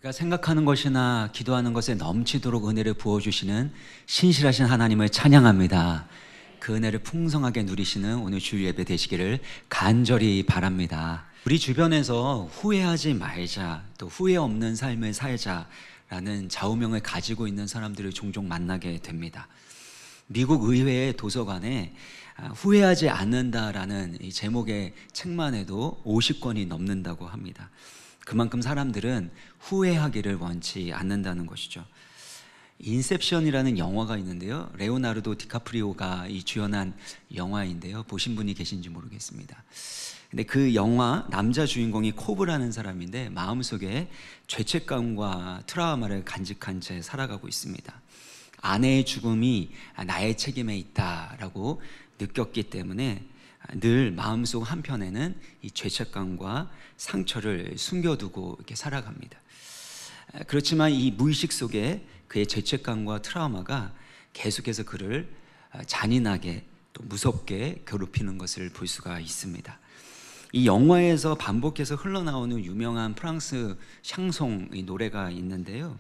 우리가 생각하는 것이나 기도하는 것에 넘치도록 은혜를 부어주시는 신실하신 하나님을 찬양합니다. 그 은혜를 풍성하게 누리시는 오늘 주일 예배 되시기를 간절히 바랍니다. 우리 주변에서 후회하지 말자, 또 후회 없는 삶을 살자라는 좌우명을 가지고 있는 사람들을 종종 만나게 됩니다. 미국 의회의 도서관에 후회하지 않는다라는 이 제목의 책만 해도 50권이 넘는다고 합니다. 그만큼 사람들은 후회하기를 원치 않는다는 것이죠. 인셉션이라는 영화가 있는데요, 레오나르도 디카프리오가 이 주연한 영화인데요, 보신 분이 계신지 모르겠습니다. 근데 그 영화 남자 주인공이 코브라는 사람인데 마음속에 죄책감과 트라우마를 간직한 채 살아가고 있습니다. 아내의 죽음이 나의 책임에 있다라고 느꼈기 때문에 늘 마음속 한편에는 이 죄책감과 상처를 숨겨두고 이렇게 살아갑니다. 그렇지만 이 무의식 속에 그의 죄책감과 트라우마가 계속해서 그를 잔인하게 또 무섭게 괴롭히는 것을 볼 수가 있습니다. 이 영화에서 반복해서 흘러나오는 유명한 프랑스 샹송의 노래가 있는데요,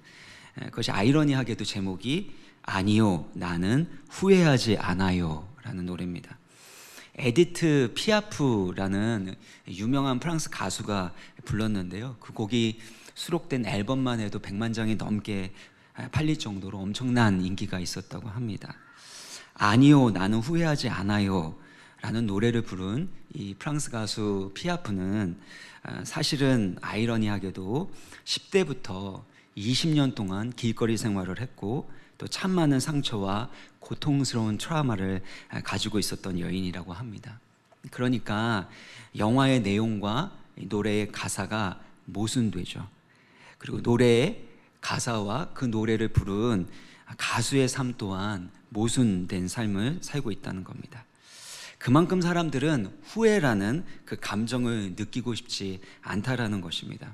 그것이 아이러니하게도 제목이 아니요, 나는 후회하지 않아요 라는 노래입니다. 에디트 피아프라는 유명한 프랑스 가수가 불렀는데요, 그 곡이 수록된 앨범만 해도 100만 장이 넘게 팔릴 정도로 엄청난 인기가 있었다고 합니다. 아니요, 나는 후회하지 않아요 라는 노래를 부른 이 프랑스 가수 피아프는 사실은 아이러니하게도 10대부터 20년 동안 길거리 생활을 했고 또 참 많은 상처와 고통스러운 트라우마를 가지고 있었던 여인이라고 합니다. 그러니까 영화의 내용과 노래의 가사가 모순되죠. 그리고 노래의 가사와 그 노래를 부른 가수의 삶 또한 모순된 삶을 살고 있다는 겁니다. 그만큼 사람들은 후회라는 그 감정을 느끼고 싶지 않다라는 것입니다.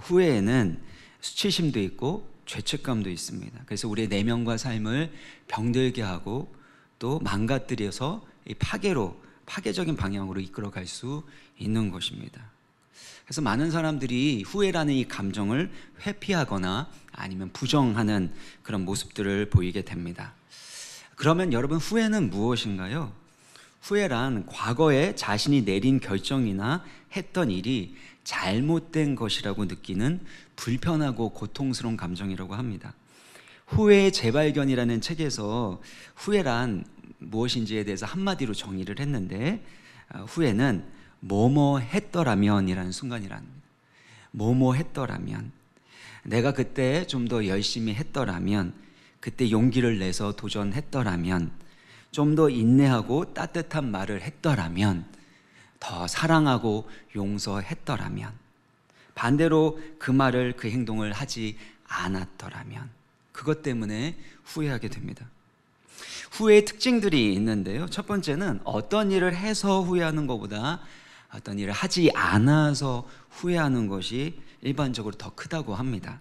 후회에는 수치심도 있고 죄책감도 있습니다. 그래서 우리의 내면과 삶을 병들게 하고 또 망가뜨려서 이 파괴적인 방향으로 이끌어갈 수 있는 것입니다. 그래서 많은 사람들이 후회라는 이 감정을 회피하거나 아니면 부정하는 그런 모습들을 보이게 됩니다. 그러면 여러분, 후회는 무엇인가요? 후회란 과거에 자신이 내린 결정이나 했던 일이 잘못된 것이라고 느끼는 불편하고 고통스러운 감정이라고 합니다. 후회의 재발견이라는 책에서 후회란 무엇인지에 대해서 한마디로 정의를 했는데, 후회는 뭐뭐 했더라면 이라는 순간이랍니다. 뭐뭐 했더라면, 내가 그때 좀 더 열심히 했더라면, 그때 용기를 내서 도전했더라면, 좀 더 인내하고 따뜻한 말을 했더라면, 더 사랑하고 용서했더라면, 반대로 그 말을 그 행동을 하지 않았더라면, 그것 때문에 후회하게 됩니다. 후회의 특징들이 있는데요, 첫 번째는 어떤 일을 해서 후회하는 것보다 어떤 일을 하지 않아서 후회하는 것이 일반적으로 더 크다고 합니다.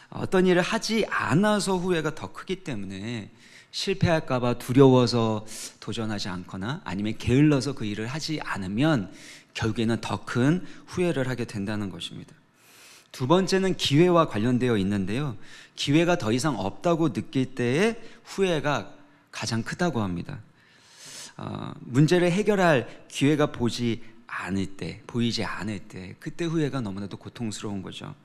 어떤 일을 하지 않아서 후회가 더 크기 때문에 실패할까 봐 두려워서 도전하지 않거나 아니면 게을러서 그 일을 하지 않으면 결국에는 더 큰 후회를 하게 된다는 것입니다. 두 번째는 기회와 관련되어 있는데요, 기회가 더 이상 없다고 느낄 때의 후회가 가장 크다고 합니다. 문제를 해결할 기회가 보이지 않을 때, 그때 후회가 너무나도 고통스러운 거죠.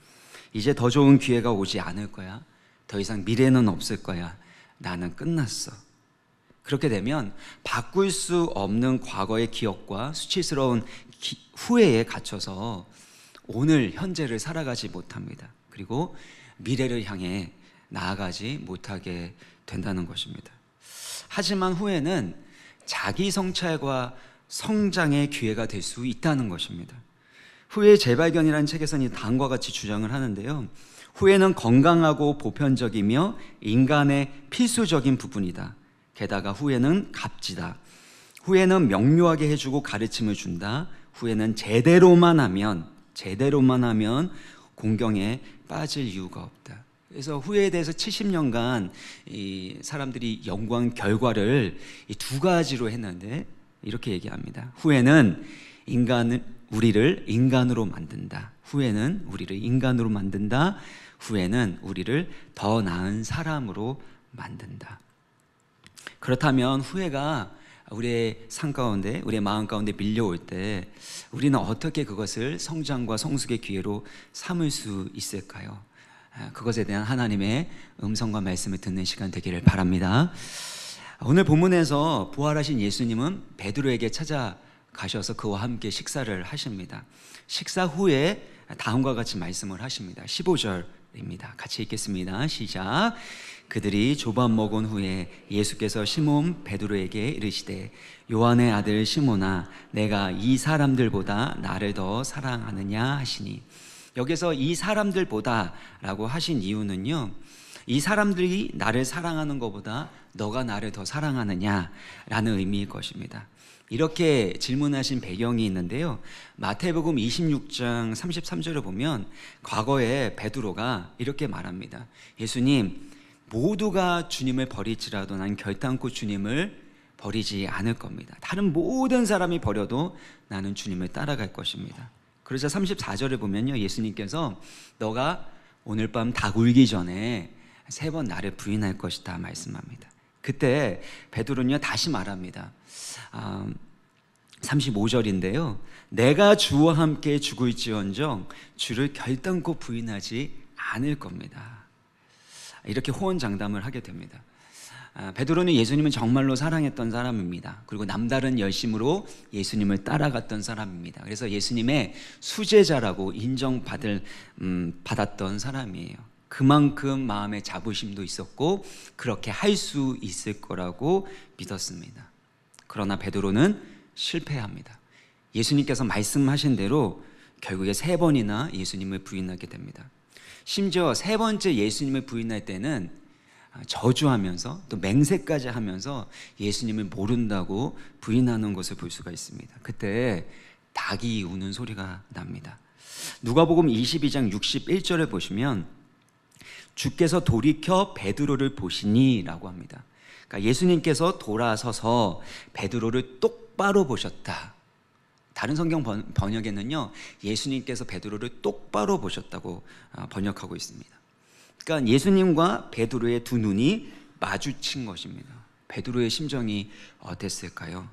이제 더 좋은 기회가 오지 않을 거야, 더 이상 미래는 없을 거야, 나는 끝났어. 그렇게 되면 바꿀 수 없는 과거의 기억과 수치스러운 후회에 갇혀서 오늘 현재를 살아가지 못합니다. 그리고 미래를 향해 나아가지 못하게 된다는 것입니다. 하지만 후회는 자기 성찰과 성장의 기회가 될 수 있다는 것입니다. 후회의 재발견이라는 책에서는 다음과 같이 주장을 하는데요, 후회는 건강하고 보편적이며 인간의 필수적인 부분이다. 게다가 후회는 값지다. 후회는 명료하게 해주고 가르침을 준다. 후회는 제대로만 하면 공경에 빠질 이유가 없다. 그래서 후회에 대해서 70년간 이 사람들이 연구한 결과를 이 두 가지로 했는데 이렇게 얘기합니다. 후회는 우리를 인간으로 만든다. 후회는 우리를 인간으로 만든다. 후회는 우리를 더 나은 사람으로 만든다. 그렇다면 후회가 우리의 삶 가운데, 우리의 마음 가운데 밀려올 때 우리는 어떻게 그것을 성장과 성숙의 기회로 삼을 수 있을까요? 그것에 대한 하나님의 음성과 말씀을 듣는 시간 되기를 바랍니다. 오늘 본문에서 부활하신 예수님은 베드로에게 찾아가셔서 그와 함께 식사를 하십니다. 식사 후에 다음과 같이 말씀을 하십니다. 15절입니다. 같이 읽겠습니다. 시작. 그들이 조반 먹은 후에 예수께서 시몬 베드로에게 이르시되 요한의 아들 시몬아 내가 이 사람들보다 나를 더 사랑하느냐 하시니, 여기서 이 사람들보다 라고 하신 이유는요, 이 사람들이 나를 사랑하는 것보다 너가 나를 더 사랑하느냐 라는 의미일 것입니다. 이렇게 질문하신 배경이 있는데요, 마태복음 26장 33절을 보면 과거에 베드로가 이렇게 말합니다. 예수님, 모두가 주님을 버릴지라도 난 결단코 주님을 버리지 않을 겁니다. 다른 모든 사람이 버려도 나는 주님을 따라갈 것입니다. 그러자 34절을 보면요, 예수님께서 너가 오늘 밤 닭 울기 전에 3번 나를 부인할 것이다 말씀합니다. 그때 베드로는요 다시 말합니다. 35절인데요, 내가 주와 함께 죽을지언정 주를 결단코 부인하지 않을 겁니다. 이렇게 호언장담을 하게 됩니다. 베드로는 예수님을 정말로 사랑했던 사람입니다. 그리고 남다른 열심으로 예수님을 따라갔던 사람입니다. 그래서 예수님의 수제자라고 받았던 사람이에요. 그만큼 마음의 자부심도 있었고 그렇게 할 수 있을 거라고 믿었습니다. 그러나 베드로는 실패합니다. 예수님께서 말씀하신 대로 결국에 3번이나 예수님을 부인하게 됩니다. 심지어 3번째 예수님을 부인할 때는 저주하면서 또 맹세까지 하면서 예수님을 모른다고 부인하는 것을 볼 수가 있습니다. 그때 닭이 우는 소리가 납니다. 누가복음 22장 61절을 보시면 주께서 돌이켜 베드로를 보시니 라고 합니다. 그러니까 예수님께서 돌아서서 베드로를 똑바로 보셨다. 다른 성경 번역에는요, 예수님께서 베드로를 똑바로 보셨다고 번역하고 있습니다. 그러니까 예수님과 베드로의 두 눈이 마주친 것입니다. 베드로의 심정이 어땠을까요?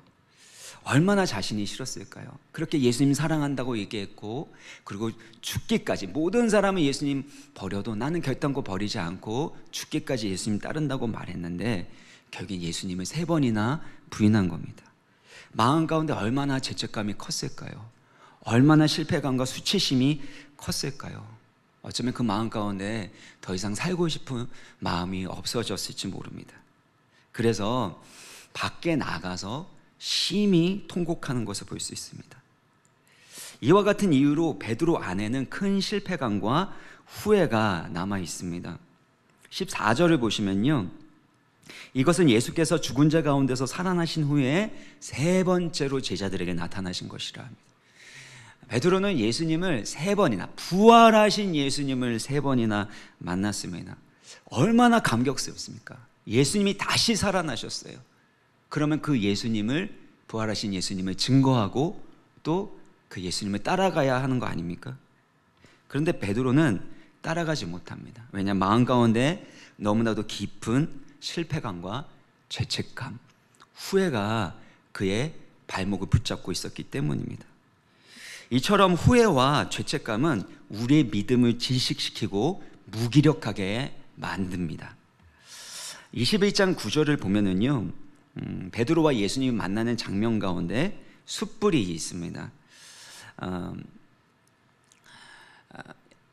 얼마나 자신이 싫었을까요? 그렇게 예수님 사랑한다고 얘기했고, 그리고 죽기까지, 모든 사람은 예수님 버려도 나는 결단코 버리지 않고 죽기까지 예수님 따른다고 말했는데 결국 예수님을 3번이나 부인한 겁니다. 마음 가운데 얼마나 죄책감이 컸을까요? 얼마나 실패감과 수치심이 컸을까요? 어쩌면 그 마음 가운데 더 이상 살고 싶은 마음이 없어졌을지 모릅니다. 그래서 밖에 나가서 심히 통곡하는 것을 볼 수 있습니다. 이와 같은 이유로 베드로 안에는 큰 실패감과 후회가 남아 있습니다. 14절을 보시면요, 이것은 예수께서 죽은 자 가운데서 살아나신 후에 3번째로 제자들에게 나타나신 것이라 합니다. 베드로는 예수님을 3번이나, 부활하신 예수님을 3번이나 만났습니다. 얼마나 감격스럽습니까? 예수님이 다시 살아나셨어요. 그러면 그 예수님을, 부활하신 예수님을 증거하고 또 그 예수님을 따라가야 하는 거 아닙니까? 그런데 베드로는 따라가지 못합니다. 왜냐하면 마음 가운데 너무나도 깊은 실패감과 죄책감, 후회가 그의 발목을 붙잡고 있었기 때문입니다. 이처럼 후회와 죄책감은 우리의 믿음을 질식시키고 무기력하게 만듭니다. 21장 9절을 보면은요, 베드로와 예수님이 만나는 장면 가운데 숯불이 있습니다.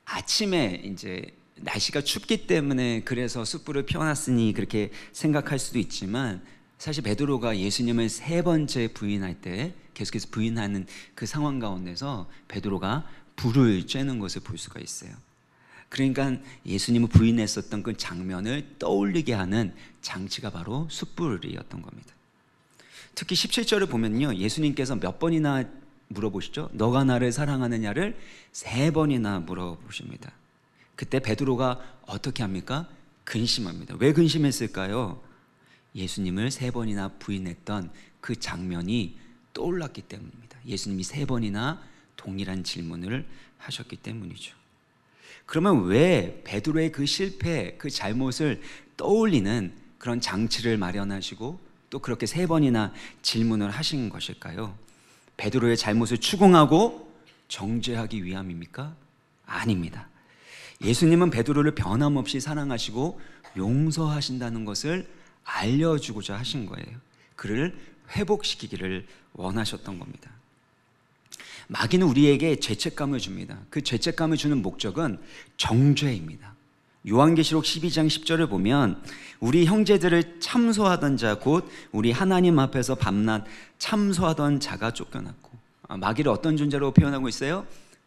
아침에 이제 날씨가 춥기 때문에 그래서 숯불을 피워놨으니 그렇게 생각할 수도 있지만, 사실 베드로가 예수님을 3번째 부인할 때 계속해서 부인하는 그 상황 가운데서 베드로가 불을 쬐는 것을 볼 수가 있어요. 그러니까 예수님을 부인했었던 그 장면을 떠올리게 하는 장치가 바로 숯불이었던 겁니다. 특히 17절을 보면요, 예수님께서 몇 번이나 물어보시죠? 너가 나를 사랑하느냐를 3번이나 물어보십니다. 그때 베드로가 어떻게 합니까? 근심합니다. 왜 근심했을까요? 예수님을 3번이나 부인했던 그 장면이 떠올랐기 때문입니다. 예수님이 3번이나 동일한 질문을 하셨기 때문이죠. 그러면 왜 베드로의 그 실패, 그 잘못을 떠올리는 그런 장치를 마련하시고 또 그렇게 3번이나 질문을 하신 것일까요? 베드로의 잘못을 추궁하고 정죄하기 위함입니까? 아닙니다. 예수님은 베드로를 변함없이 사랑하시고 용서하신다는 것을 알려주고자 하신 거예요. 그를 회복시키기를 원하셨던 겁니다. 마귀는 우리에게 죄책감을 줍니다. 그 죄책감을 주는 목적은 정죄입니다. 요한계시록 12장 10절을 보면 우리 형제들을 참소하던 자 곧 우리 하나님 앞에서 밤낮 참소하던 자가 쫓겨났고, 마귀를 어떤 존재로 표현하고 있어요?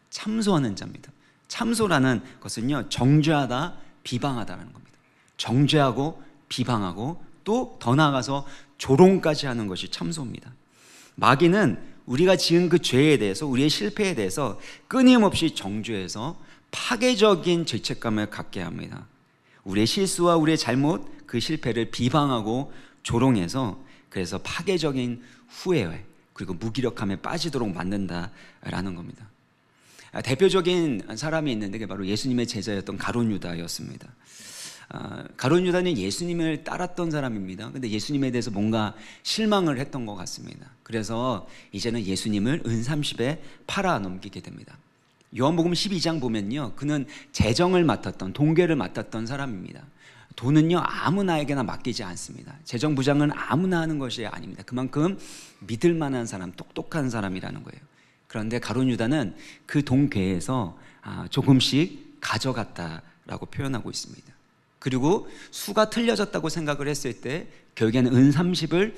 참소하는 자입니다. 참소라는 것은요, 정죄하다, 비방하다라는 겁니다. 정죄하고 비방하고 또 더 나아가서 조롱까지 하는 것이 참소입니다. 마귀는 우리가 지은 그 죄에 대해서, 우리의 실패에 대해서 끊임없이 정죄해서 파괴적인 죄책감을 갖게 합니다. 우리의 실수와 우리의 잘못, 그 실패를 비방하고 조롱해서 그래서 파괴적인 후회 그리고 무기력함에 빠지도록 만든다라는 겁니다. 대표적인 사람이 있는데 그게 바로 예수님의 제자였던 가룟 유다였습니다. 가룟 유다는 예수님을 따랐던 사람입니다. 근데 예수님에 대해서 뭔가 실망을 했던 것 같습니다. 그래서 이제는 예수님을 은30에 팔아 넘기게 됩니다. 요한복음 12장 보면요, 그는 재정을 맡았던, 동계를 맡았던 사람입니다. 돈은요 아무나에게나 맡기지 않습니다. 재정부장은 아무나 하는 것이 아닙니다. 그만큼 믿을 만한 사람, 똑똑한 사람이라는 거예요. 그런데 가룟 유다는 그 동계에서 조금씩 가져갔다라고 표현하고 있습니다. 그리고 수가 틀려졌다고 생각을 했을 때 결국에는 은30을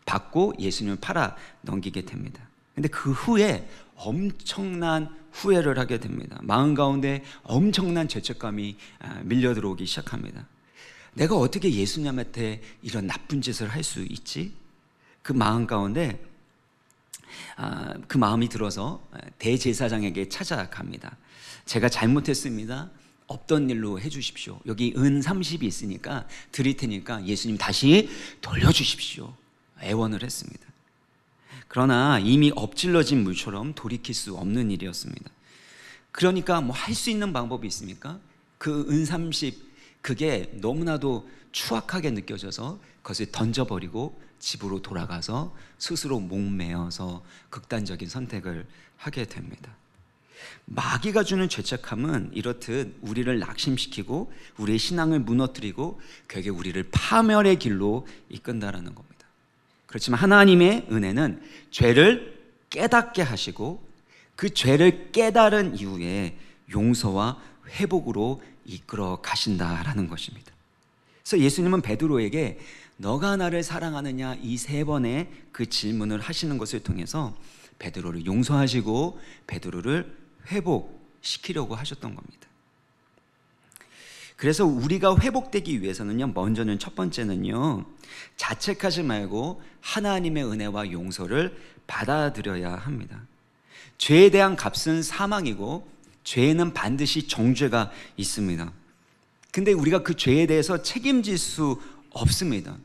받고 예수님을 팔아 넘기게 됩니다. 근데 그 후에 엄청난 후회를 하게 됩니다. 마음 가운데 엄청난 죄책감이 밀려 들어오기 시작합니다. 내가 어떻게 예수님한테 이런 나쁜 짓을 할 수 있지? 그 마음 가운데 그 마음이 들어서 대제사장에게 찾아갑니다. 제가 잘못했습니다. 없던 일로 해주십시오. 여기 은30이 있으니까 드릴 테니까 예수님 다시 돌려주십시오. 애원을 했습니다. 그러나 이미 엎질러진 물처럼 돌이킬 수 없는 일이었습니다. 그러니까 뭐 할 수 있는 방법이 있습니까? 그 은30 그게 너무나도 추악하게 느껴져서 그것을 던져버리고 집으로 돌아가서 스스로 목매어서 극단적인 선택을 하게 됩니다. 마귀가 주는 죄책감은 이렇듯 우리를 낙심시키고 우리의 신앙을 무너뜨리고 결국에 우리를 파멸의 길로 이끈다라는 겁니다. 그렇지만 하나님의 은혜는 죄를 깨닫게 하시고 그 죄를 깨달은 이후에 용서와 회복으로 이끌어 가신다라는 것입니다. 그래서 예수님은 베드로에게 너가 나를 사랑하느냐 이 3번의 그 질문을 하시는 것을 통해서 베드로를 용서하시고 베드로를 회복시키려고 하셨던 겁니다. 그래서 우리가 회복되기 위해서는요, 먼저는 첫 번째는요, 자책하지 말고 하나님의 은혜와 용서를 받아들여야 합니다. 죄에 대한 값은 사망이고 죄에는 반드시 정죄가 있습니다. 근데 우리가 그 죄에 대해서 책임질 수 없습니다.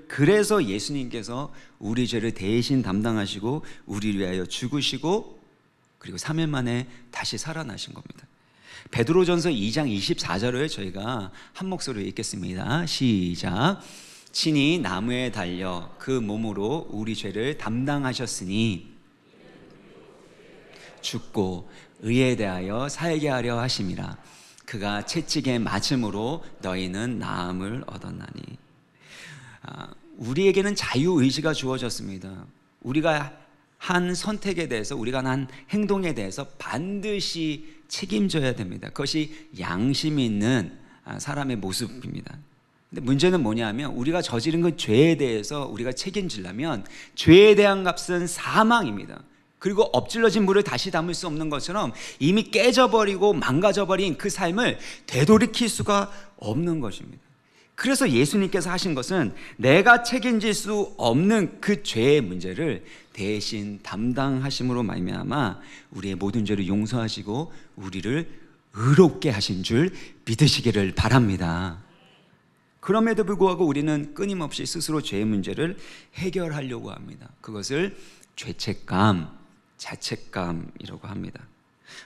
그래서 예수님께서 우리 죄를 대신 담당하시고 우리를 위하여 죽으시고 그리고 3일 만에 다시 살아나신 겁니다. 베드로전서 2장 24절을 저희가 한 목소리로 읽겠습니다. 시작. 친히 나무에 달려 그 몸으로 우리 죄를 담당하셨으니 죽고 의에 대하여 살게 하려 하심이라. 그가 채찍에 맞음으로 너희는 나음을 얻었나니. 우리에게는 자유의지가 주어졌습니다. 우리가 한 선택에 대해서, 우리가 한 행동에 대해서 반드시 책임져야 됩니다. 그것이 양심이 있는 사람의 모습입니다. 근데 문제는 뭐냐면 우리가 저지른 그 죄에 대해서 우리가 책임지려면 죄에 대한 값은 사망입니다. 그리고 엎질러진 물을 다시 담을 수 없는 것처럼 이미 깨져버리고 망가져버린 그 삶을 되돌이킬 수가 없는 것입니다. 그래서 예수님께서 하신 것은 내가 책임질 수 없는 그 죄의 문제를 대신 담당하심으로 말미암아 우리의 모든 죄를 용서하시고 우리를 의롭게 하신 줄 믿으시기를 바랍니다. 그럼에도 불구하고 우리는 끊임없이 스스로 죄의 문제를 해결하려고 합니다. 그것을 죄책감, 자책감이라고 합니다.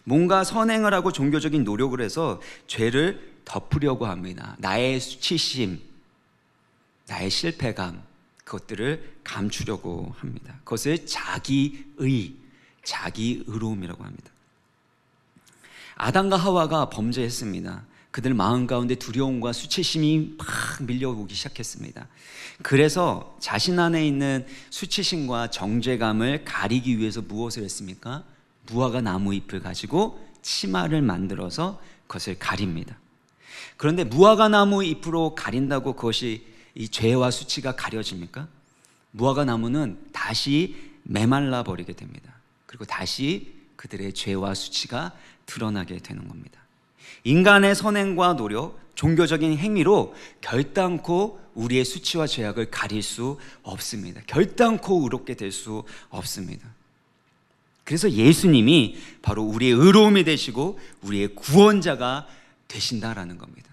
뭔가 선행을 하고 종교적인 노력을 해서 죄를 덮으려고 합니다. 나의 수치심, 나의 실패감, 그것들을 감추려고 합니다. 그것을 자기의, 자기의로움이라고 합니다. 아담과 하와가 범죄했습니다. 그들 마음 가운데 두려움과 수치심이 막 밀려오기 시작했습니다. 그래서 자신 안에 있는 수치심과 정죄감을 가리기 위해서 무엇을 했습니까? 무화과 나무 잎을 가지고 치마를 만들어서 그것을 가립니다. 그런데 무화과 나무 잎으로 가린다고 그것이 이 죄와 수치가 가려집니까? 무화과 나무는 다시 메말라 버리게 됩니다. 그리고 다시 그들의 죄와 수치가 드러나게 되는 겁니다. 인간의 선행과 노력, 종교적인 행위로 결단코 우리의 수치와 죄악을 가릴 수 없습니다. 결단코 의롭게 될 수 없습니다. 그래서 예수님이 바로 우리의 의로움이 되시고 우리의 구원자가 되신다라는 겁니다.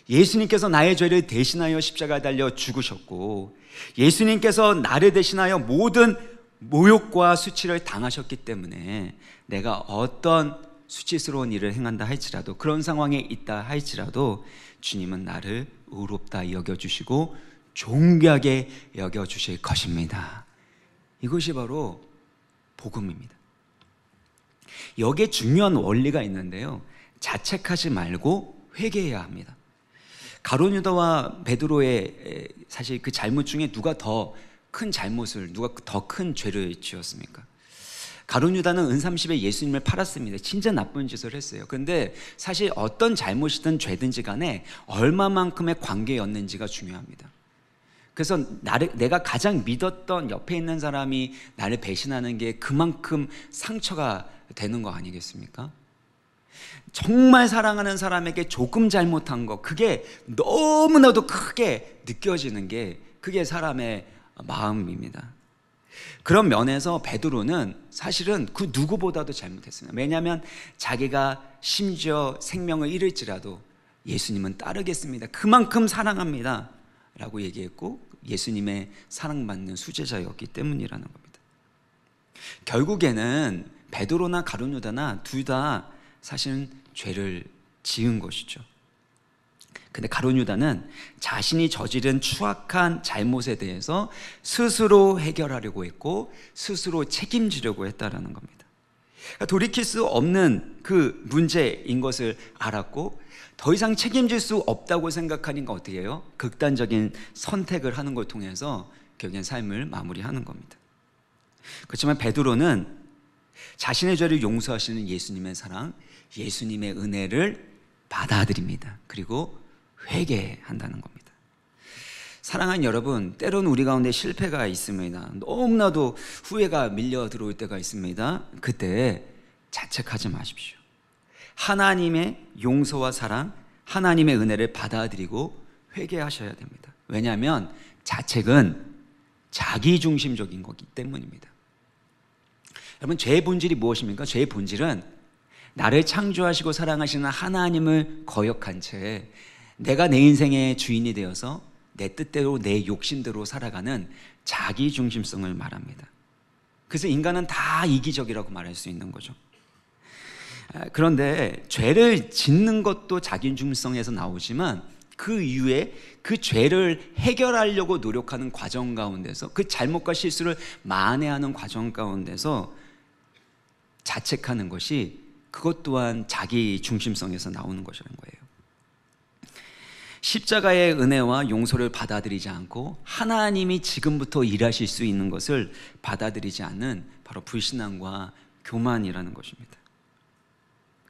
예수님께서 나의 죄를 대신하여 십자가에 달려 죽으셨고, 예수님께서 나를 대신하여 모든 모욕과 수치를 당하셨기 때문에 내가 어떤 수치스러운 일을 행한다 할지라도, 그런 상황에 있다 할지라도 주님은 나를 의롭다 여겨주시고 존귀하게 여겨주실 것입니다. 이것이 바로 복음입니다. 여기에 중요한 원리가 있는데요, 자책하지 말고 회개해야 합니다. 가룟 유다와 베드로의 사실 그 잘못 중에 누가 더 큰 잘못을, 누가 더 큰 죄를 지었습니까? 가룟 유다는 은삼십에 예수님을 팔았습니다. 진짜 나쁜 짓을 했어요. 그런데 사실 어떤 잘못이든 죄든지 간에 얼마만큼의 관계였는지가 중요합니다. 그래서 내가 가장 믿었던 옆에 있는 사람이 나를 배신하는 게 그만큼 상처가 되는 거 아니겠습니까? 정말 사랑하는 사람에게 조금 잘못한 거, 그게 너무나도 크게 느껴지는 게 그게 사람의 마음입니다. 그런 면에서 베드로는 사실은 그 누구보다도 잘못했습니다. 왜냐하면 자기가 심지어 생명을 잃을지라도 예수님은 따르겠습니다, 그만큼 사랑합니다 라고 얘기했고, 예수님의 사랑받는 수제자였기 때문이라는 겁니다. 결국에는 베드로나 가룟 유다나 둘 다 사실은 죄를 지은 것이죠. 근데 가룟 유다는 자신이 저지른 추악한 잘못에 대해서 스스로 해결하려고 했고 스스로 책임지려고 했다라는 겁니다. 그러니까 돌이킬 수 없는 그 문제인 것을 알았고 더 이상 책임질 수 없다고 생각하니까 어떻게 해요? 극단적인 선택을 하는 걸 통해서 결국엔 삶을 마무리하는 겁니다. 그렇지만 베드로는 자신의 죄를 용서하시는 예수님의 사랑, 예수님의 은혜를 받아들입니다. 그리고 회개한다는 겁니다. 사랑하는 여러분, 때로는 우리 가운데 실패가 있습니다. 너무나도 후회가 밀려 들어올 때가 있습니다. 그때 자책하지 마십시오. 하나님의 용서와 사랑, 하나님의 은혜를 받아들이고 회개하셔야 됩니다. 왜냐하면 자책은 자기중심적인 거기 때문입니다. 여러분, 죄의 본질이 무엇입니까? 죄의 본질은 나를 창조하시고 사랑하시는 하나님을 거역한 채 내가 내 인생의 주인이 되어서 내 뜻대로 내 욕심대로 살아가는 자기중심성을 말합니다. 그래서 인간은 다 이기적이라고 말할 수 있는 거죠. 그런데 죄를 짓는 것도 자기중심성에서 나오지만 그 이후에 그 죄를 해결하려고 노력하는 과정 가운데서, 그 잘못과 실수를 만회하는 과정 가운데서 자책하는 것이, 그것 또한 자기중심성에서 나오는 것이라는 거예요. 십자가의 은혜와 용서를 받아들이지 않고 하나님이 지금부터 일하실 수 있는 것을 받아들이지 않는 바로 불신앙과 교만이라는 것입니다.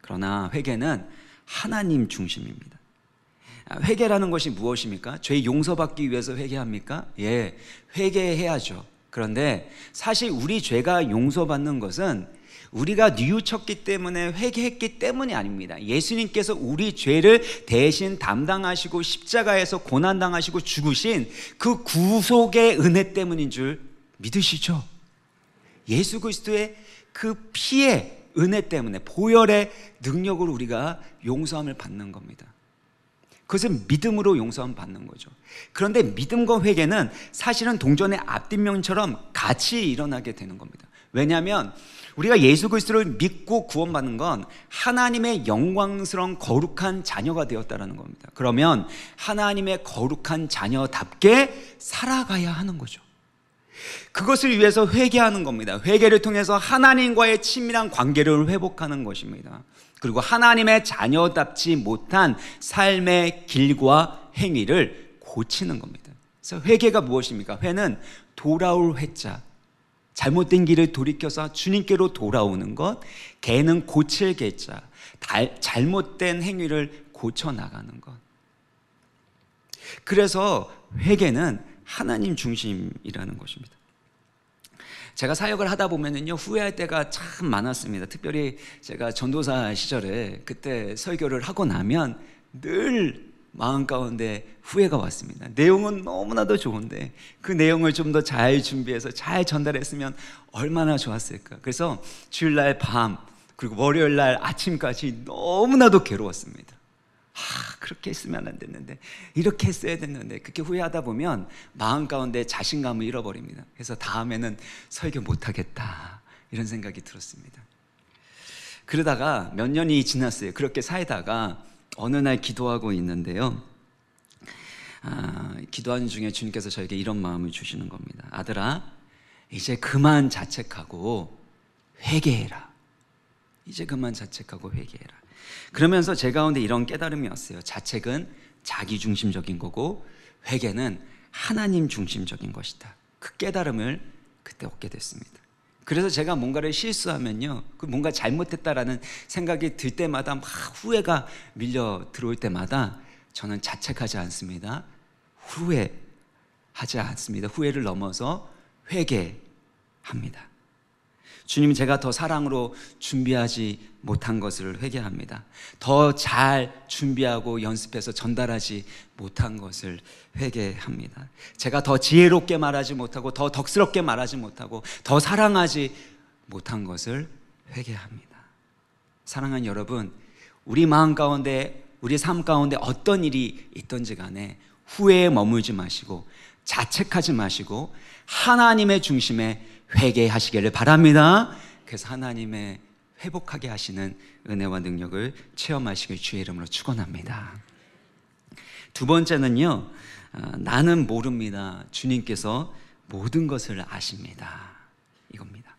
그러나 회개는 하나님 중심입니다. 회개라는 것이 무엇입니까? 죄 용서받기 위해서 회개합니까? 예, 회개해야죠. 그런데 사실 우리 죄가 용서받는 것은 우리가 뉘우쳤기 때문에, 회개했기 때문이 아닙니다. 예수님께서 우리 죄를 대신 담당하시고 십자가에서 고난당하시고 죽으신 그 구속의 은혜 때문인 줄 믿으시죠? 예수 그리스도의 그 피의 은혜 때문에, 보혈의 능력으로 우리가 용서함을 받는 겁니다. 그것은 믿음으로 용서함을 받는 거죠. 그런데 믿음과 회개는 사실은 동전의 앞뒷면처럼 같이 일어나게 되는 겁니다. 왜냐하면 우리가 예수 그리스도를 믿고 구원받는 건 하나님의 영광스러운 거룩한 자녀가 되었다는 겁니다. 그러면 하나님의 거룩한 자녀답게 살아가야 하는 거죠. 그것을 위해서 회개하는 겁니다. 회개를 통해서 하나님과의 친밀한 관계를 회복하는 것입니다. 그리고 하나님의 자녀답지 못한 삶의 길과 행위를 고치는 겁니다. 그래서 회개가 무엇입니까? 회는 돌아올 회자, 잘못된 길을 돌이켜서 주님께로 돌아오는 것. 개는 고칠 개자, 잘못된 행위를 고쳐나가는 것. 그래서 회개는 하나님 중심이라는 것입니다. 제가 사역을 하다 보면은요, 후회할 때가 참 많았습니다. 특별히 제가 전도사 시절에 그때 설교를 하고 나면 늘 마음 가운데 후회가 왔습니다. 내용은 너무나도 좋은데 그 내용을 좀 더 잘 준비해서 잘 전달했으면 얼마나 좋았을까. 그래서 주일날 밤 그리고 월요일날 아침까지 너무나도 괴로웠습니다. 그렇게 했으면 안 됐는데, 이렇게 했어야 됐는데, 그렇게 후회하다 보면 마음 가운데 자신감을 잃어버립니다. 그래서 다음에는 설교 못하겠다 이런 생각이 들었습니다. 그러다가 몇 년이 지났어요. 그렇게 살다가 어느 날 기도하고 있는데요, 기도하는 중에 주님께서 저에게 이런 마음을 주시는 겁니다. 아들아, 이제 그만 자책하고 회개해라. 이제 그만 자책하고 회개해라. 그러면서 제 가운데 이런 깨달음이 왔어요. 자책은 자기중심적인 거고 회개는 하나님 중심적인 것이다. 그 깨달음을 그때 얻게 됐습니다. 그래서 제가 뭔가를 실수하면요, 뭔가 잘못했다라는 생각이 들 때마다 막 후회가 밀려 들어올 때마다 저는 자책하지 않습니다. 후회하지 않습니다. 후회를 넘어서 회개합니다. 주님, 제가 더 사랑으로 준비하지 못한 것을 회개합니다. 더 잘 준비하고 연습해서 전달하지 못한 것을 회개합니다. 제가 더 지혜롭게 말하지 못하고 더 덕스럽게 말하지 못하고 더 사랑하지 못한 것을 회개합니다. 사랑하는 여러분, 우리 마음 가운데, 우리 삶 가운데 어떤 일이 있든지 간에 후회에 머물지 마시고 자책하지 마시고 하나님의 중심에 회개하시기를 바랍니다. 그래서 하나님의 회복하게 하시는 은혜와 능력을 체험하시길 주의 이름으로 축원합니다. 두 번째는요, 나는 모릅니다. 주님께서 모든 것을 아십니다. 이겁니다.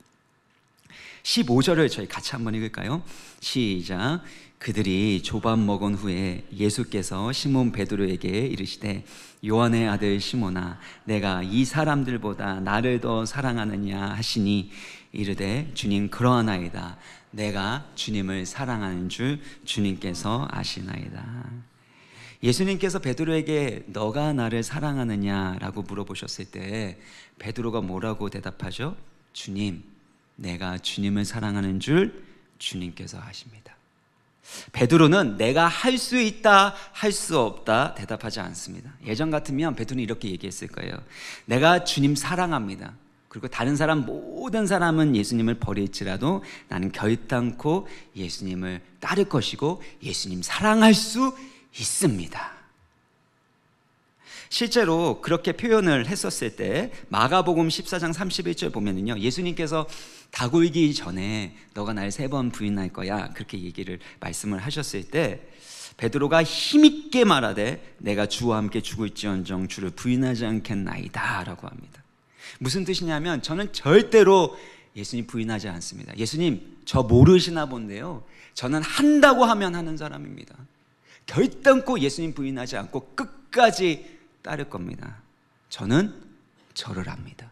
15절을 저희 같이 한번 읽을까요? 시작. 그들이 조밥 먹은 후에 예수께서 시몬 베드로에게 이르시되 요한의 아들 시몬아, 내가 이 사람들보다 나를 더 사랑하느냐 하시니 이르되 주님, 그러하나이다. 내가 주님을 사랑하는 줄 주님께서 아시나이다. 예수님께서 베드로에게 너가 나를 사랑하느냐라고 물어보셨을 때 베드로가 뭐라고 대답하죠? 주님, 내가 주님을 사랑하는 줄 주님께서 아십니다. 베드로는 내가 할 수 있다, 할 수 없다 대답하지 않습니다. 예전 같으면 베드로는 이렇게 얘기했을 거예요. 내가 주님 사랑합니다. 그리고 다른 사람, 모든 사람은 예수님을 버릴지라도 나는 결단코 예수님을 따를 것이고 예수님 사랑할 수 있습니다. 실제로 그렇게 표현을 했었을 때 마가복음 14장 31절 보면은요, 예수님께서 닭 울기 전에 너가 날 3번 부인할 거야, 그렇게 말씀을 하셨을 때 베드로가 힘있게 말하되 내가 주와 함께 죽을지언정 주를 부인하지 않겠나이다 라고 합니다. 무슨 뜻이냐면 저는 절대로 예수님 부인하지 않습니다. 예수님, 저 모르시나 본데요, 저는 한다고 하면 하는 사람입니다. 결단코 예수님 부인하지 않고 끝까지 따를 겁니다. 저는 저를 압니다.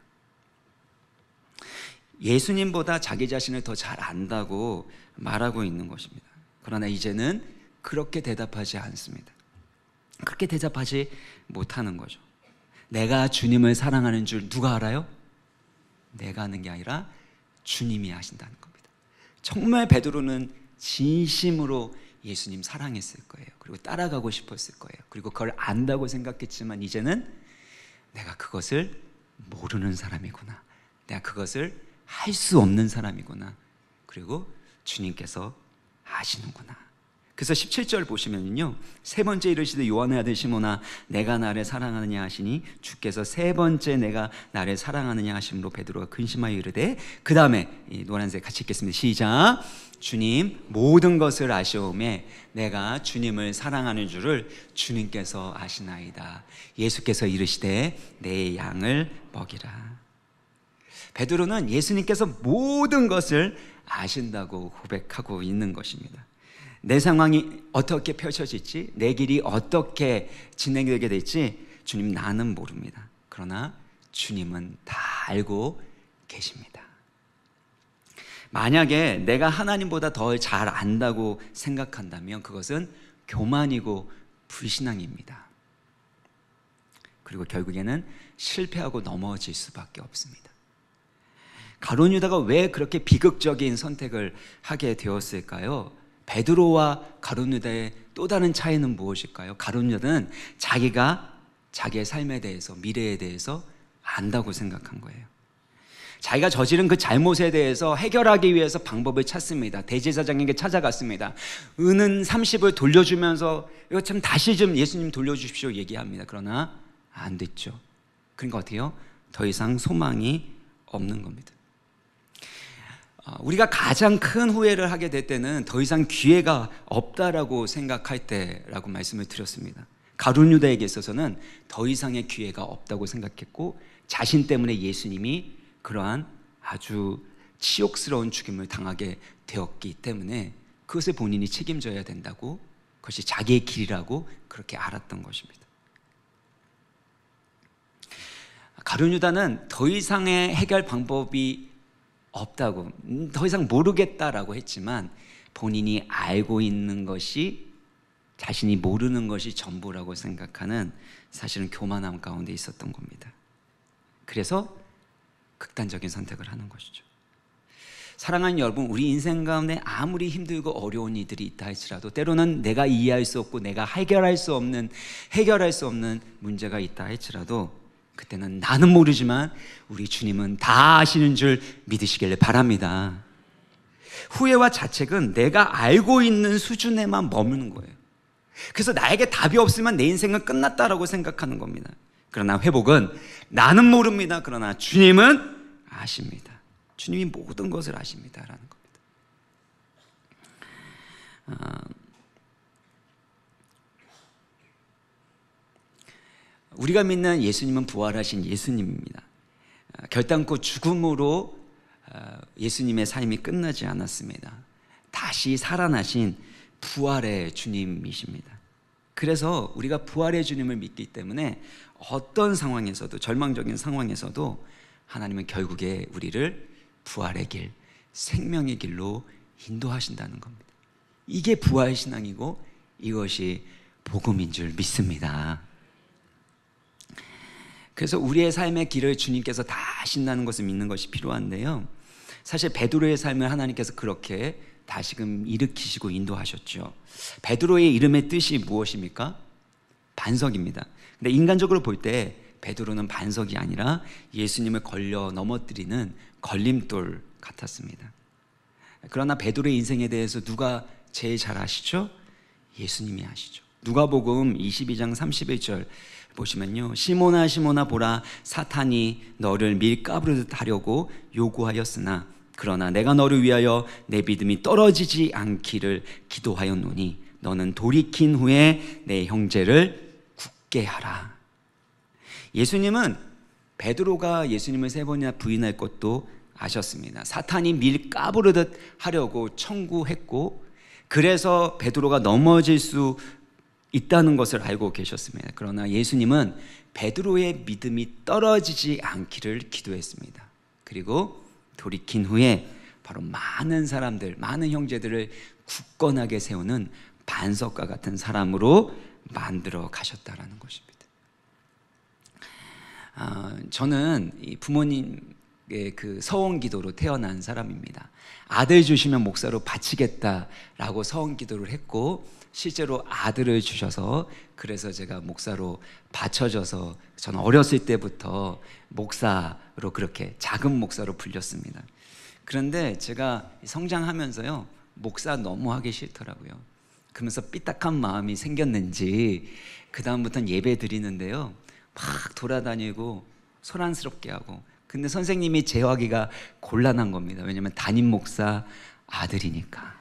예수님보다 자기 자신을 더 잘 안다고 말하고 있는 것입니다. 그러나 이제는 그렇게 대답하지 않습니다. 그렇게 대답하지 못하는 거죠. 내가 주님을 사랑하는 줄 누가 알아요? 내가 아는 게 아니라 주님이 아신다는 겁니다. 정말 베드로는 진심으로 예수님 사랑했을 거예요. 그리고 따라가고 싶었을 거예요. 그리고 그걸 안다고 생각했지만 이제는 내가 그것을 모르는 사람이구나, 내가 그것을 할 수 없는 사람이구나, 그리고 주님께서 아시는구나, 그래서 17절 보시면요, 세 번째 이르시되 요한의 아들 시몬아 내가 나를 사랑하느냐 하시니 주께서 세 번째 내가 나를 사랑하느냐 하심으로 베드로가 근심하여 이르되, 그 다음에 이 노란색 같이 읽겠습니다. 시작. 주님 모든 것을 아시오매 내가 주님을 사랑하는 줄을 주님께서 아시나이다. 예수께서 이르시되 내 양을 먹이라. 베드로는 예수님께서 모든 것을 아신다고 고백하고 있는 것입니다. 내 상황이 어떻게 펼쳐질지, 내 길이 어떻게 진행되게 될지 주님 나는 모릅니다. 그러나 주님은 다 알고 계십니다. 만약에 내가 하나님보다 더 잘 안다고 생각한다면 그것은 교만이고 불신앙입니다. 그리고 결국에는 실패하고 넘어질 수밖에 없습니다. 가룟 유다가 왜 그렇게 비극적인 선택을 하게 되었을까요? 베드로와 가룟 유다의 또 다른 차이는 무엇일까요? 가룟 유다는 자기가 자기의 삶에 대해서, 미래에 대해서 안다고 생각한 거예요. 자기가 저지른 그 잘못에 대해서 해결하기 위해서 방법을 찾습니다. 대제사장에게 찾아갔습니다. 은은 30을 돌려주면서 이거 참 다시 좀 예수님 돌려주십시오 얘기합니다. 그러나 안 됐죠. 그러니까 어떻게 해요? 더 이상 소망이 없는 겁니다. 우리가 가장 큰 후회를 하게 될 때는 더 이상 기회가 없다라고 생각할 때라고 말씀을 드렸습니다. 가룟 유다에게 있어서는 더 이상의 기회가 없다고 생각했고, 자신 때문에 예수님이 그러한 아주 치욕스러운 죽임을 당하게 되었기 때문에 그것을 본인이 책임져야 된다고, 그것이 자기의 길이라고 그렇게 알았던 것입니다. 가룟 유다는 더 이상의 해결 방법이 없다고, 더 이상 모르겠다라고 했지만 본인이 알고 있는 것이, 자신이 모르는 것이 전부라고 생각하는 사실은 교만함 가운데 있었던 겁니다. 그래서 극단적인 선택을 하는 것이죠. 사랑하는 여러분, 우리 인생 가운데 아무리 힘들고 어려운 일들이 있다 할지라도 때로는 내가 이해할 수 없고 내가 해결할 수 없는 문제가 있다 할지라도 그때는 나는 모르지만 우리 주님은 다 아시는 줄 믿으시길 바랍니다. 후회와 자책은 내가 알고 있는 수준에만 머무는 거예요. 그래서 나에게 답이 없으면 내 인생은 끝났다라고 생각하는 겁니다. 그러나 회복은 나는 모릅니다. 그러나 주님은 아십니다. 주님이 모든 것을 아십니다라는 겁니다. 우리가 믿는 예수님은 부활하신 예수님입니다. 결단코 죽음으로 예수님의 삶이 끝나지 않았습니다. 다시 살아나신 부활의 주님이십니다. 그래서 우리가 부활의 주님을 믿기 때문에 어떤 상황에서도, 절망적인 상황에서도 하나님은 결국에 우리를 부활의 길, 생명의 길로 인도하신다는 겁니다. 이게 부활신앙이고 이것이 복음인 줄 믿습니다. 그래서 우리의 삶의 길을 주님께서 다 아신다는 것을 믿는 것이 필요한데요, 사실 베드로의 삶을 하나님께서 그렇게 다시금 일으키시고 인도하셨죠. 베드로의 이름의 뜻이 무엇입니까? 반석입니다. 근데 인간적으로 볼 때 베드로는 반석이 아니라 예수님을 걸려 넘어뜨리는 걸림돌 같았습니다. 그러나 베드로의 인생에 대해서 누가 제일 잘 아시죠? 예수님이 아시죠. 누가복음 22장 31절 보시면요, 시몬아 시몬아 보라, 사탄이 너를 밀가부르듯 하려고 요구하였으나 그러나 내가 너를 위하여 내 믿음이 떨어지지 않기를 기도하였노니 너는 돌이킨 후에 내 형제를 굳게 하라. 예수님은 베드로가 예수님을 3번이나 부인할 것도 아셨습니다. 사탄이 밀가부르듯 하려고 청구했고, 그래서 베드로가 넘어질 수 있다는 것을 알고 계셨습니다. 그러나 예수님은 베드로의 믿음이 떨어지지 않기를 기도했습니다. 그리고 돌이킨 후에 바로 많은 사람들, 많은 형제들을 굳건하게 세우는 반석과 같은 사람으로 만들어 가셨다라는 것입니다. 저는 이 부모님의 그 서원기도로 태어난 사람입니다. 아들 주시면 목사로 바치겠다라고 서원기도를 했고, 실제로 아들을 주셔서 그래서 제가 목사로 바쳐져서 저는 어렸을 때부터 목사로, 그렇게 작은 목사로 불렸습니다. 그런데 제가 성장하면서요, 목사 너무 하기 싫더라고요. 그러면서 삐딱한 마음이 생겼는지 그 다음부터는 예배 드리는데요, 막 돌아다니고 소란스럽게 하고. 근데 선생님이 제어하기가 곤란한 겁니다. 왜냐하면 담임 목사 아들이니까.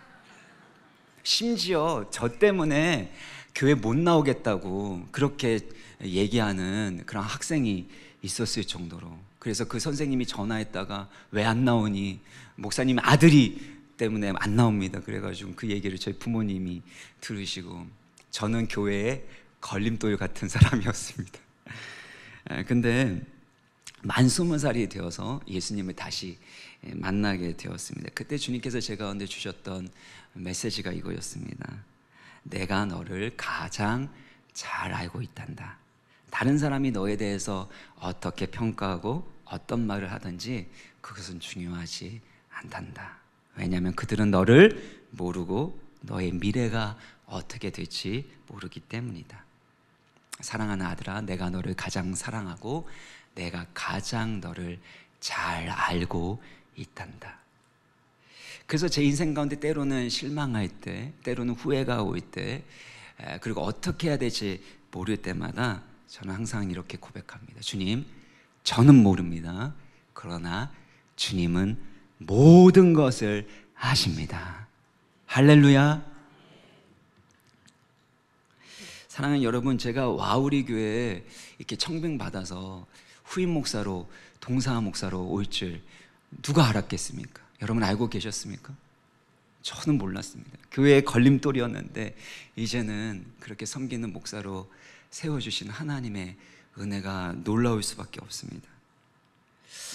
심지어 저 때문에 교회 못 나오겠다고 그렇게 얘기하는 그런 학생이 있었을 정도로. 그래서 그 선생님이 전화했다가 왜 안 나오니? 목사님 아들이 때문에 안 나옵니다. 그래가지고 그 얘기를 저희 부모님이 들으시고, 저는 교회에 걸림돌 같은 사람이었습니다. 근데 만 20살이 되어서 예수님을 다시 만나게 되었습니다. 그때 주님께서 제 가운데 주셨던 메시지가 이거였습니다. 내가 너를 가장 잘 알고 있단다. 다른 사람이 너에 대해서 어떻게 평가하고 어떤 말을 하든지 그것은 중요하지 않단다. 왜냐하면 그들은 너를 모르고 너의 미래가 어떻게 될지 모르기 때문이다. 사랑하는 아들아, 내가 너를 가장 사랑하고 내가 가장 너를 잘 알고 있단다. 그래서 제 인생 가운데 때로는 실망할 때, 때로는 후회가 올 때, 그리고 어떻게 해야 될지 모를 때마다 저는 항상 이렇게 고백합니다. 주님, 저는 모릅니다. 그러나 주님은 모든 것을 아십니다. 할렐루야. 사랑하는 여러분, 제가 와우리 교회에 이렇게 청빙받아서 후임 목사로, 동사 목사로 올 줄 누가 알았겠습니까? 여러분 알고 계셨습니까? 저는 몰랐습니다. 교회의 걸림돌이었는데 이제는 그렇게 섬기는 목사로 세워주신 하나님의 은혜가 놀라울 수밖에 없습니다.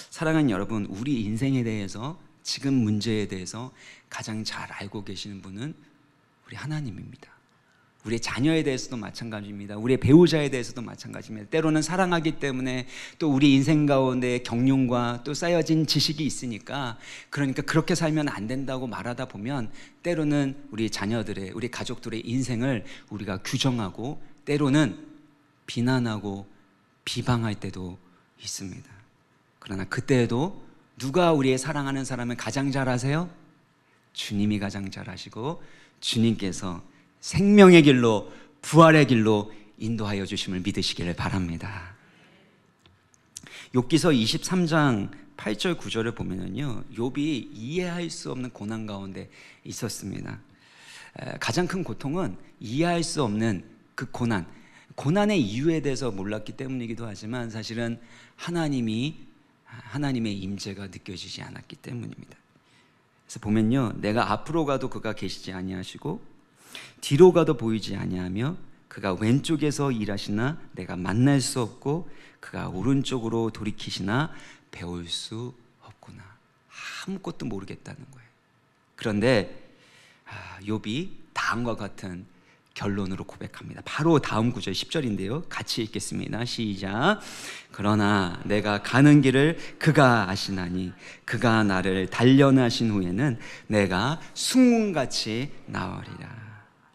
사랑하는 여러분, 우리 인생에 대해서, 지금 문제에 대해서 가장 잘 알고 계시는 분은 우리 하나님입니다. 우리의 자녀에 대해서도 마찬가지입니다. 우리의 배우자에 대해서도 마찬가지입니다. 때로는 사랑하기 때문에 또 우리 인생 가운데 경륜과 또 쌓여진 지식이 있으니까, 그러니까 그렇게 살면 안 된다고 말하다 보면 때로는 우리 자녀들의, 우리 가족들의 인생을 우리가 규정하고 때로는 비난하고 비방할 때도 있습니다. 그러나 그때에도 누가 우리의 사랑하는 사람을 가장 잘 아세요? 주님이 가장 잘 아시고 주님께서 생명의 길로, 부활의 길로 인도하여 주심을 믿으시기를 바랍니다. 욥기서 23장 8절 9절을 보면은요, 욥이 이해할 수 없는 고난 가운데 있었습니다. 가장 큰 고통은 이해할 수 없는 그 고난의 이유에 대해서 몰랐기 때문이기도 하지만 사실은 하나님의 임재가 느껴지지 않았기 때문입니다. 그래서 보면요, 내가 앞으로 가도 그가 계시지 아니하시고 뒤로 가도 보이지 아니하며 그가 왼쪽에서 일하시나 내가 만날 수 없고 그가 오른쪽으로 돌이키시나 배울 수 없구나. 아무것도 모르겠다는 거예요. 그런데 욥이 다음과 같은 결론으로 고백합니다. 바로 다음 구절 10절인데요. 같이 읽겠습니다. 시작. 그러나 내가 가는 길을 그가 아시나니 그가 나를 단련하신 후에는 내가 숭문같이 나으리라.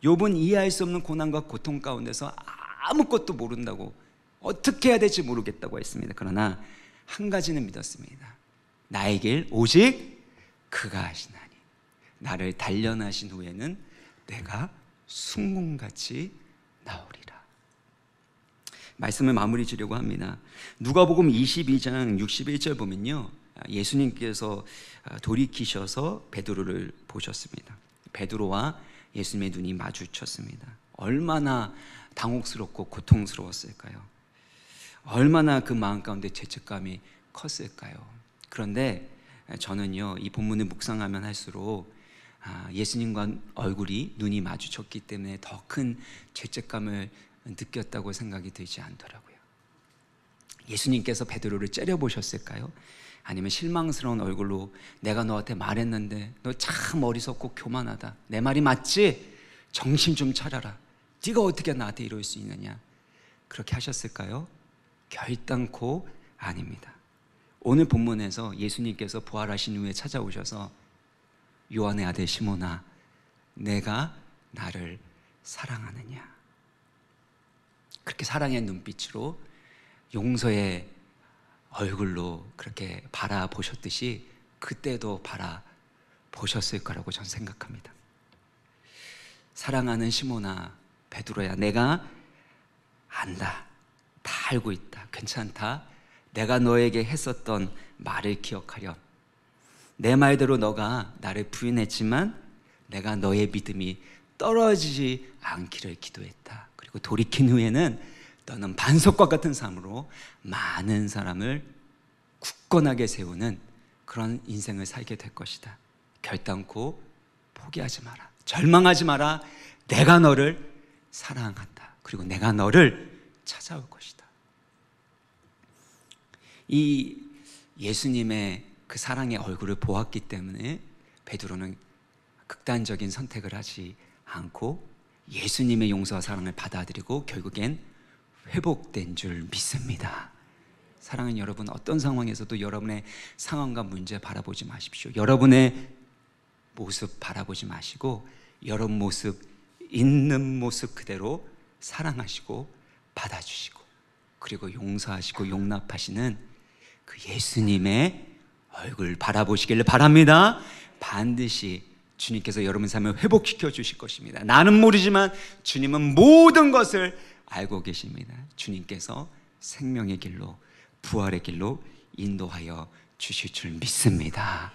욥은 이해할 수 없는 고난과 고통 가운데서 아무것도 모른다고, 어떻게 해야 될지 모르겠다고 했습니다. 그러나 한 가지는 믿었습니다. 나의 길 오직 그가 아시나니 나를 단련하신 후에는 내가 숭문같이 나오리라. 말씀을 마무리 지려고 합니다. 누가복음 22장 61절 보면요, 예수님께서 돌이키셔서 베드로를 보셨습니다. 베드로와 예수님의 눈이 마주쳤습니다. 얼마나 당혹스럽고 고통스러웠을까요? 얼마나 그 마음 가운데 죄책감이 컸을까요? 그런데 저는요, 이 본문을 묵상하면 할수록 예수님과 얼굴이, 눈이 마주쳤기 때문에 더 큰 죄책감을 느꼈다고 생각이 들지 않더라고요. 예수님께서 베드로를 째려보셨을까요? 아니면 실망스러운 얼굴로 내가 너한테 말했는데 너 참 어리석고 교만하다, 내 말이 맞지? 정신 좀 차려라, 네가 어떻게 나한테 이럴 수 있느냐, 그렇게 하셨을까요? 결단코 아닙니다. 오늘 본문에서 예수님께서 부활하신 후에 찾아오셔서 요한의 아들 시몬아, 내가 나를 사랑하느냐, 그렇게 사랑의 눈빛으로, 용서의 얼굴로 그렇게 바라보셨듯이 그때도 바라보셨을 거라고 저는 생각합니다. 사랑하는 시몬아, 베드로야, 내가 안다. 다 알고 있다. 괜찮다. 내가 너에게 했었던 말을 기억하렴. 내 말대로 너가 나를 부인했지만 내가 너의 믿음이 떨어지지 않기를 기도했다. 그리고 돌이킨 후에는 너는 반석과 같은 삶으로 많은 사람을 굳건하게 세우는 그런 인생을 살게 될 것이다. 결단코 포기하지 마라. 절망하지 마라. 내가 너를 사랑한다. 그리고 내가 너를 찾아올 것이다. 이 예수님의 그 사랑의 얼굴을 보았기 때문에 베드로는 극단적인 선택을 하지 않고 예수님의 용서와 사랑을 받아들이고 결국엔 회복된 줄 믿습니다. 사랑하는 여러분, 어떤 상황에서도 여러분의 상황과 문제 바라보지 마십시오. 여러분의 모습 바라보지 마시고 여러분 모습, 있는 모습 그대로 사랑하시고 받아주시고 그리고 용서하시고 용납하시는 그 예수님의 얼굴 바라보시기를 바랍니다. 반드시 주님께서 여러분 삶을 회복시켜 주실 것입니다. 나는 모르지만 주님은 모든 것을 알고 계십니다. 주님께서 생명의 길로, 부활의 길로 인도하여 주실 줄 믿습니다.